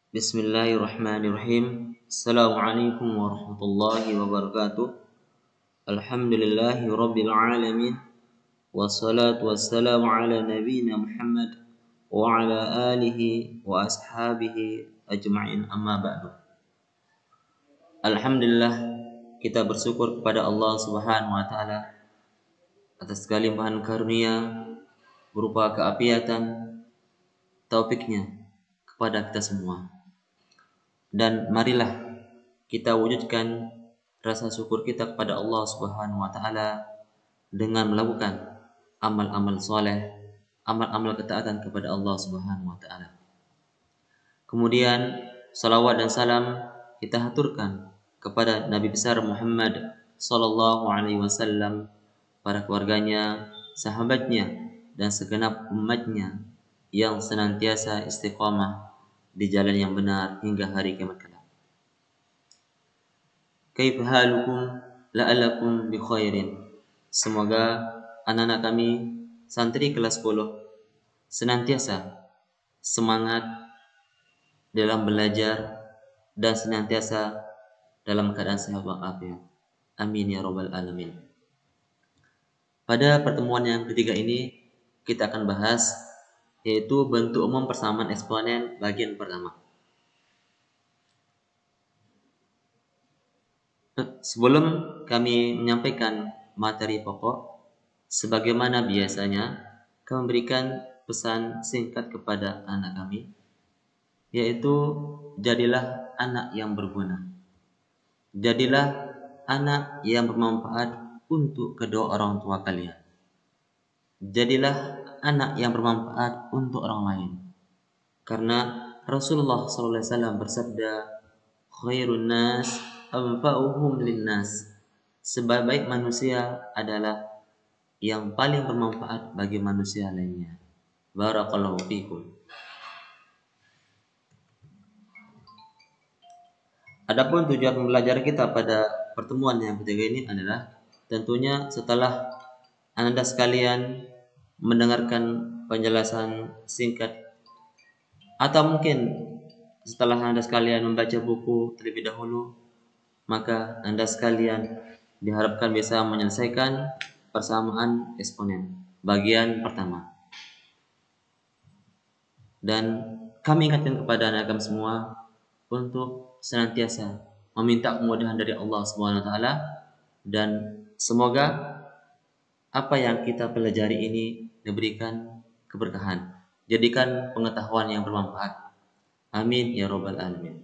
Bismillahirrahmanirrahim. Assalamualaikum warahmatullahi wabarakatuh. Alhamdulillahi rabbil alamin. Wassalatu wassalamu ala nabiyyina Muhammad wa ala alihi wa ashabihi ajma'in, amma ba'du. Alhamdulillah, kita bersyukur kepada Allah Subhanahu wa taala atas segala limpahan karunia berupa keapiatan taufiknya kepada kita semua. Dan marilah kita wujudkan rasa syukur kita kepada Allah Subhanahu wa taala dengan melakukan amal-amal soleh, amal-amal ketaatan kepada Allah Subhanahu wa taala. Kemudian salawat dan salam kita haturkan kepada Nabi besar Muhammad sallallahu alaihi wasallam, para keluarganya, sahabatnya, dan segenap umatnya yang senantiasa istiqamah di jalan yang benar hingga hari kiamat kelak. Kaifa halukum la'allakum bi khairin. Semoga anak-anak kami santri kelas 10 senantiasa semangat dalam belajar dan senantiasa dalam keadaan sehat walafiat. Amin ya rabbal alamin. Pada pertemuan yang ketiga ini kita akan bahas yaitu bentuk umum persamaan eksponen bagian pertama. Sebelum kami menyampaikan materi pokok, sebagaimana biasanya kami memberikan pesan singkat kepada anak kami, yaitu jadilah anak yang berguna. Jadilah anak yang bermanfaat untuk kedua orang tua kalian. Jadilah anak yang bermanfaat untuk orang lain. Karena Rasulullah SAW bersabda, khairun nas anfa'uhum linnas. Sebaik-baik manusia adalah yang paling bermanfaat bagi manusia lainnya. Barakallahu fikum. Adapun tujuan belajar kita pada pertemuan yang ketiga ini adalah tentunya setelah Anda sekalian mendengarkan penjelasan singkat atau mungkin setelah Anda sekalian membaca buku terlebih dahulu, maka Anda sekalian diharapkan bisa menyelesaikan persamaan eksponen bagian pertama. Dan kami ingatkan kepada anak kami semua untuk senantiasa meminta kemudahan dari Allah Subhanahu wa taala, dan semoga apa yang kita pelajari ini diberikan keberkahan, jadikan pengetahuan yang bermanfaat. Amin ya rabbal alamin.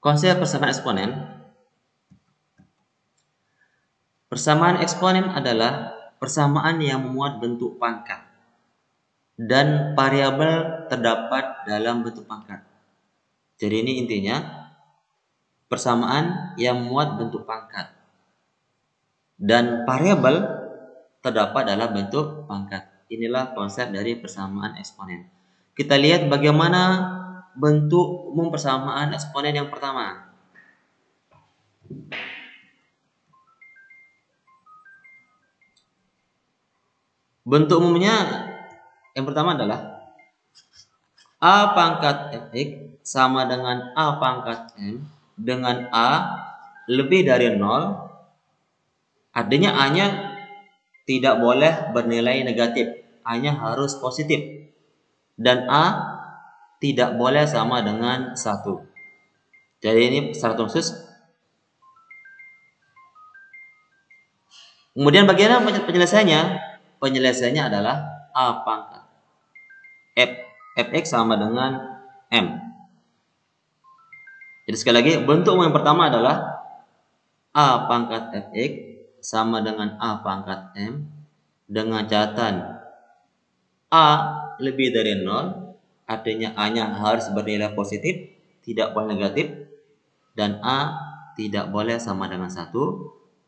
Konsep persamaan eksponen. Persamaan eksponen adalah persamaan yang memuat bentuk pangkat dan variabel terdapat dalam bentuk pangkat. Jadi ini intinya, persamaan yang memuat bentuk pangkat dan variabel terdapat dalam bentuk pangkat. Inilah konsep dari persamaan eksponen. Kita lihat bagaimana bentuk umum persamaan eksponen yang pertama. Bentuk umumnya yang pertama adalah A pangkat fx sama dengan A pangkat m dengan A lebih dari 0. Artinya A-nya tidak boleh bernilai negatif, A-nya harus positif. Dan A tidak boleh sama dengan 1. Jadi ini syarat khusus. Kemudian bagaimana penyelesaiannya? Penyelesaiannya adalah A pangkat fx sama dengan m. Jadi sekali lagi, bentuk umum yang pertama adalah A pangkat fx sama dengan A pangkat m dengan catatan A lebih dari 0, artinya A-nya harus bernilai positif, tidak boleh negatif, dan A tidak boleh sama dengan 1.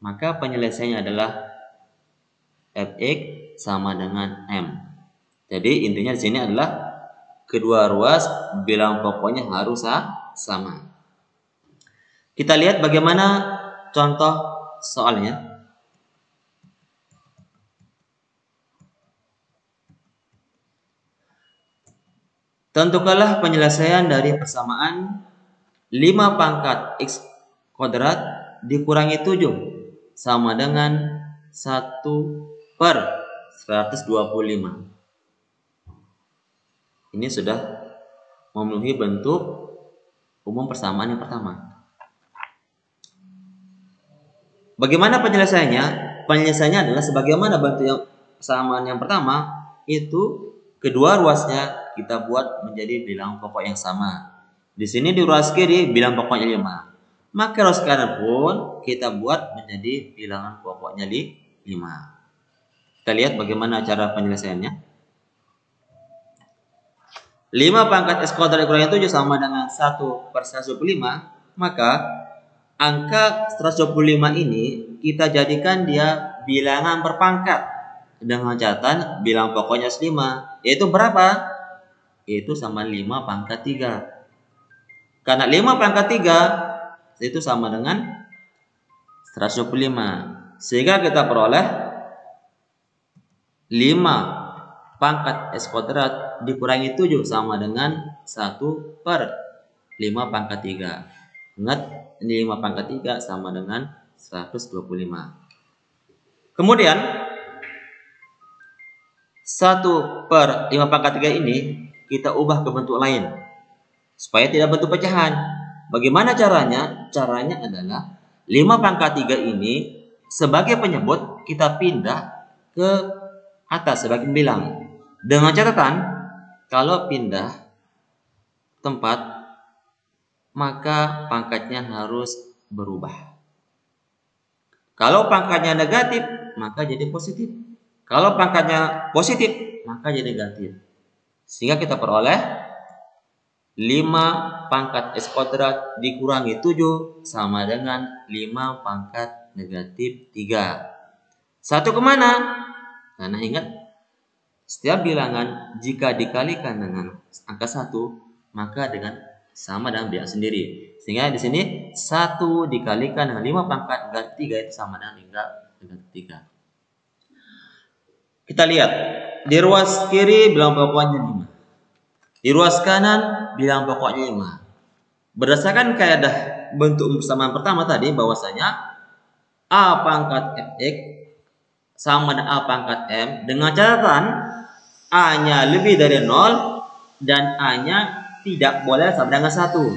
Maka penyelesaiannya adalah fx sama dengan m. Jadi intinya di sini adalah kedua ruas bilangan pokoknya harus sama. Kita lihat bagaimana contoh soalnya. Tentukanlah penyelesaian dari persamaan 5 pangkat X kuadrat dikurangi 7 sama dengan 1/125. Ini sudah memenuhi bentuk umum persamaan yang pertama. Bagaimana penyelesaiannya? Penyelesaiannya adalah sebagaimana bentuk yang persamaan yang pertama, itu kedua ruasnya kita buat menjadi bilangan pokok yang sama. Di sini di ruas kiri bilangan pokoknya 5. Maka ruas kanan pun kita buat menjadi bilangan pokoknya 5. Kita lihat bagaimana cara penyelesaiannya. 5 pangkat X kuadrat dikurangi 7 sama dengan 1/125. Maka angka 125 ini kita jadikan dia bilangan berpangkat dengan catatan bilangan pokoknya 5. Yaitu berapa? Itu sama 5 pangkat 3. Karena 5 pangkat 3 itu sama dengan 125. Sehingga kita peroleh 5 pangkat X kuadrat dikurangi 7 sama dengan 1/5 pangkat 3. Ingat, ini 5 pangkat 3 sama dengan 125. Kemudian 1/5 pangkat 3 ini kita ubah ke bentuk lain supaya tidak bentuk pecahan. Bagaimana caranya? Caranya adalah 5 pangkat 3 ini sebagai penyebut kita pindah ke atas sebagai bilang. Dengan catatan, kalau pindah tempat, maka pangkatnya harus berubah. Kalau pangkatnya negatif, maka jadi positif. Kalau pangkatnya positif, maka jadi negatif. Sehingga kita peroleh 5 pangkat X kuadrat dikurangi 7 sama dengan 5 pangkat negatif 3. 1 kemana? Karena ingat, setiap bilangan jika dikalikan dengan angka 1, maka sama dengan bilangan sendiri. Sehingga di sini 1 dikalikan dengan 5 pangkat negatif 3 itu sama dengan negatif 3. Kita lihat, di ruas kiri bilangan pokoknya 5. Di ruas kanan bilangan pokoknya 5. Berdasarkan kaidah bentuk persamaan pertama tadi bahwasanya A pangkat Fx sama dengan A pangkat M dengan catatan A-nya lebih dari 0 dan A-nya tidak boleh sama dengan 1.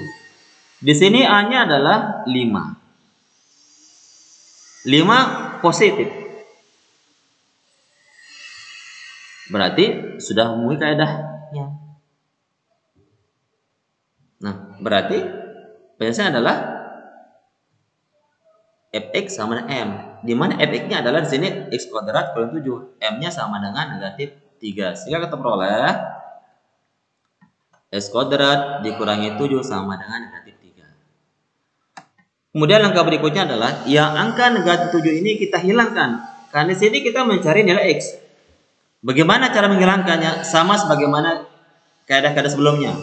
Di sini A-nya adalah 5. 5 positif. Berarti sudah memenuhi kaidahnya. Nah, berarti penyelesaian adalah Fx sama dengan M. Di mana Fx-nya adalah di sini X kuadrat kurangi 7. M-nya sama dengan negatif 3. Sehingga kita peroleh X kuadrat dikurangi 7 sama dengan negatif 3. Kemudian langkah berikutnya adalah yang angka negatif 7 ini kita hilangkan. Karena di sini kita mencari nilai X. Bagaimana cara menghilangkannya? Sama sebagaimana kaidah-kaidah sebelumnya.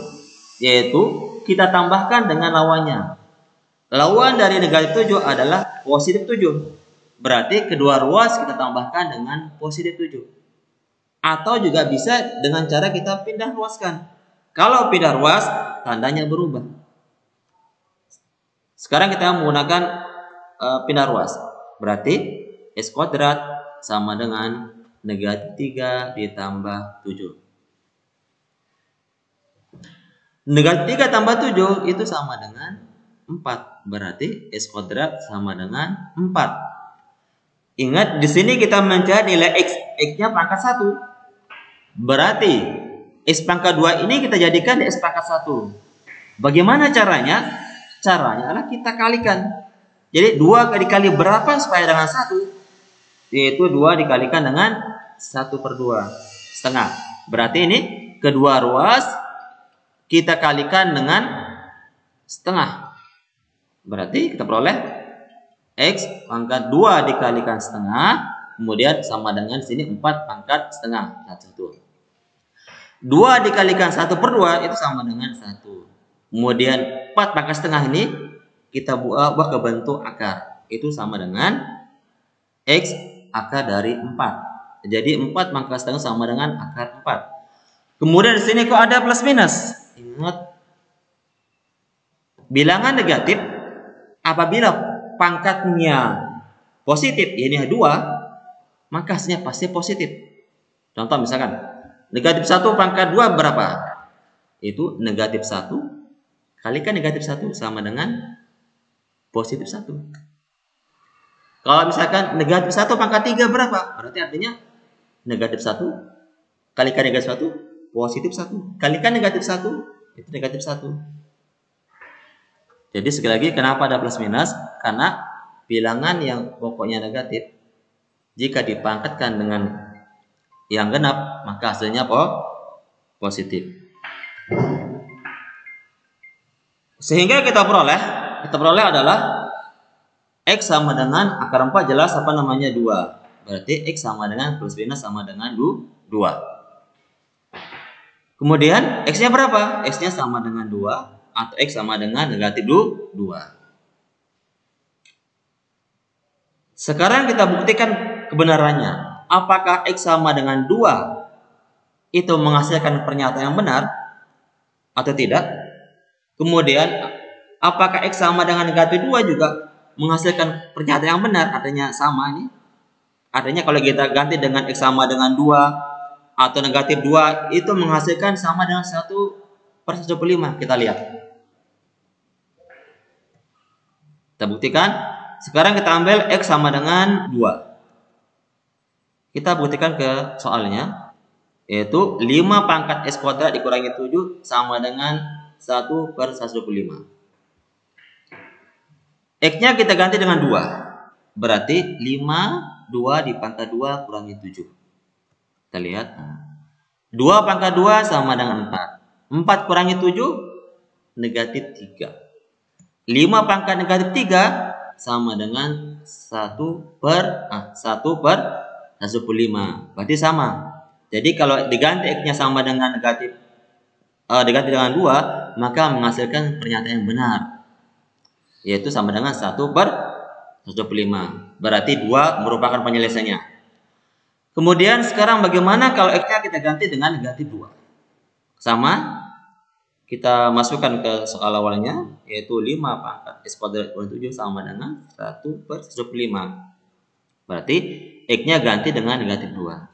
Yaitu kita tambahkan dengan lawannya. Lawan dari negatif 7 adalah positif 7. Berarti kedua ruas kita tambahkan dengan positif 7. Atau juga bisa dengan cara kita pindah ruaskan. Kalau pindah ruas, tandanya berubah. Sekarang kita menggunakan pindah ruas. Berarti X kuadrat sama dengan negatif 3 ditambah 7. Negatif 3 tambah 7 itu sama dengan 4. Berarti X kuadrat sama dengan 4. Ingat, di sini kita mencari nilai X. X-nya pangkat 1. Berarti X pangkat 2 ini kita jadikan di X pangkat 1. Bagaimana caranya? Caranya adalah kita kalikan. Jadi 2 dikali berapa supaya dengan 1? Yaitu 2 dikalikan dengan 1/2. Setengah. Berarti ini kedua ruas kita kalikan dengan setengah. Berarti kita peroleh X pangkat 2 dikalikan setengah. Kemudian sama dengan sini 4 pangkat setengah. 2 dikalikan 1/2 itu sama dengan 1. Kemudian 4 pangkat setengah ini kita buat ke bentuk akar. Itu sama dengan X akar dari 4. Jadi 4 pangkat setengah sama dengan akar 4. Kemudian di sini kok ada plus minus? Ingat, bilangan negatif apabila pangkatnya positif, ini 2, maka hasilnya pasti positif. Contoh misalkan, negatif 1 pangkat 2 berapa? Itu negatif 1 kalikan negatif 1 sama dengan positif 1. Kalau misalkan negatif 1 pangkat 3 berapa? Berarti artinya negatif 1 kalikan negatif 1, positif 1. Kalikan negatif 1, itu negatif 1. Jadi sekali lagi, kenapa ada plus minus? Karena bilangan yang pokoknya negatif, jika dipangkatkan dengan yang genap, maka hasilnya positif. Sehingga kita peroleh adalah X sama dengan akar 4 jelas 2. Berarti X sama dengan plus minus sama dengan 2. Kemudian X-nya berapa? X-nya sama dengan 2 atau X sama dengan negatif 2. Sekarang kita buktikan kebenarannya. Apakah X sama dengan 2 itu menghasilkan pernyataan yang benar atau tidak? Kemudian apakah X sama dengan negatif 2 juga menghasilkan pernyataan yang benar? Artinya sama ini. Artinya kalau kita ganti dengan X sama dengan 2 atau negatif 2 itu menghasilkan sama dengan 1/1/5. Kita lihat. Kita buktikan. Sekarang kita ambil X sama dengan 2. Kita buktikan ke soalnya. Yaitu 5 pangkat X kuadrat dikurangi 7 sama dengan 1/1/5. X-nya kita ganti dengan 2. Berarti 2 di pangkat 2 kurangi 7. Kita lihat. 2 pangkat 2 sama dengan 4. 4 kurangi 7, negatif 3. 5 pangkat negatif 3 sama dengan 1/1/5. Berarti sama. Jadi kalau diganti X-nya sama dengan diganti dengan 2, maka menghasilkan pernyataan yang benar. Yaitu sama dengan 1/1/5. Berarti 2 merupakan penyelesaiannya. Kemudian sekarang bagaimana kalau X-nya kita ganti dengan negatif 2? Sama. Kita masukkan ke soal awalnya, yaitu 5 pangkat X kuadrat kurangi 7 sama dengan 1/1/5. Berarti X-nya ganti dengan negatif 2.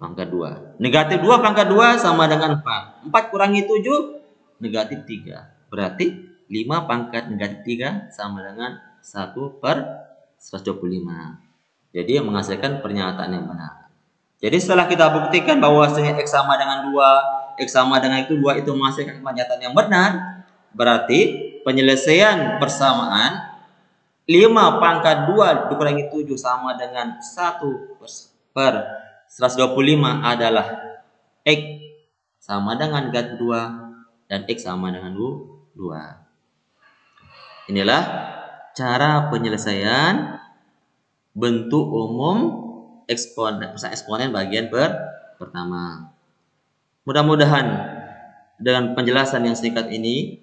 Pangkat 2. Negatif 2 pangkat 2 sama dengan 4. 4 kurangi 7, negatif 3. Berarti 5 pangkat negatif 3 sama dengan 1/1/5. Jadi menghasilkan pernyataan yang benar. Jadi setelah kita buktikan bahwa hasilnya X sama dengan 2, X sama dengan 2 itu menghasilkan pernyataan yang benar, berarti penyelesaian persamaan 5 pangkat 2 dikurangi 7 sama dengan 1/125 adalah X sama dengan negatif 2 dan X sama dengan 2. Inilah cara penyelesaian bentuk umum eksponen bagian pertama. Mudah-mudahan dengan penjelasan yang singkat ini,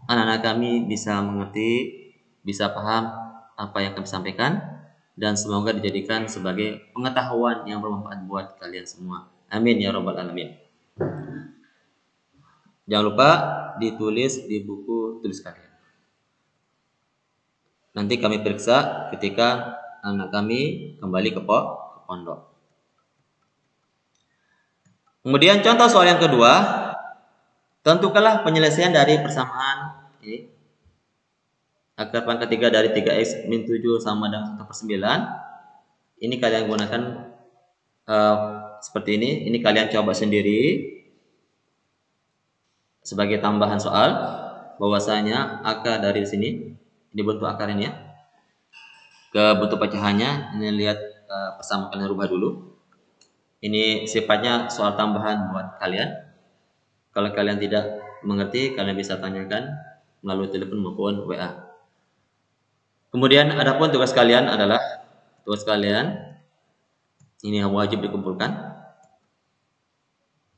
anak-anak kami bisa mengerti, bisa paham apa yang kami sampaikan, dan semoga dijadikan sebagai pengetahuan yang bermanfaat buat kalian semua. Amin ya rabbal alamin. Jangan lupa ditulis di buku tulis kalian. Nanti kami periksa ketika anak kami kembali ke pondok. Kemudian contoh soal yang kedua, tentukanlah penyelesaian dari persamaan ini. Akar pangkat 3 dari 3x min 7 sama dengan 1/9. Ini kalian gunakan seperti ini. Ini kalian coba sendiri sebagai tambahan soal. Bahwasanya akar dari sini, ini bentuk akar ini ya. Ke bentuk pecahannya, ini lihat persamaan kalian rubah dulu. Ini sifatnya soal tambahan buat kalian. Kalau kalian tidak mengerti, kalian bisa tanyakan melalui telepon maupun WA. Kemudian adapun tugas kalian adalah ini yang wajib dikumpulkan,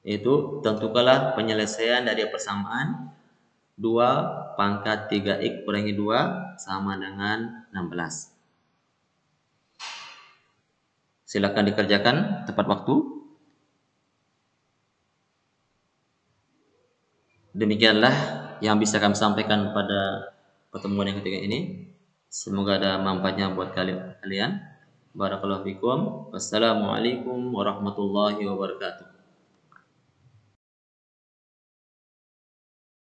yaitu tentukanlah penyelesaian dari persamaan 2 pangkat 3x kurangi 2 sama dengan 16. Silakan dikerjakan tepat waktu. Demikianlah yang bisa kami sampaikan pada pertemuan yang ketiga ini. Semoga ada manfaatnya buat kalian. Barakallahu fikum. Wassalamualaikum warahmatullahi wabarakatuh.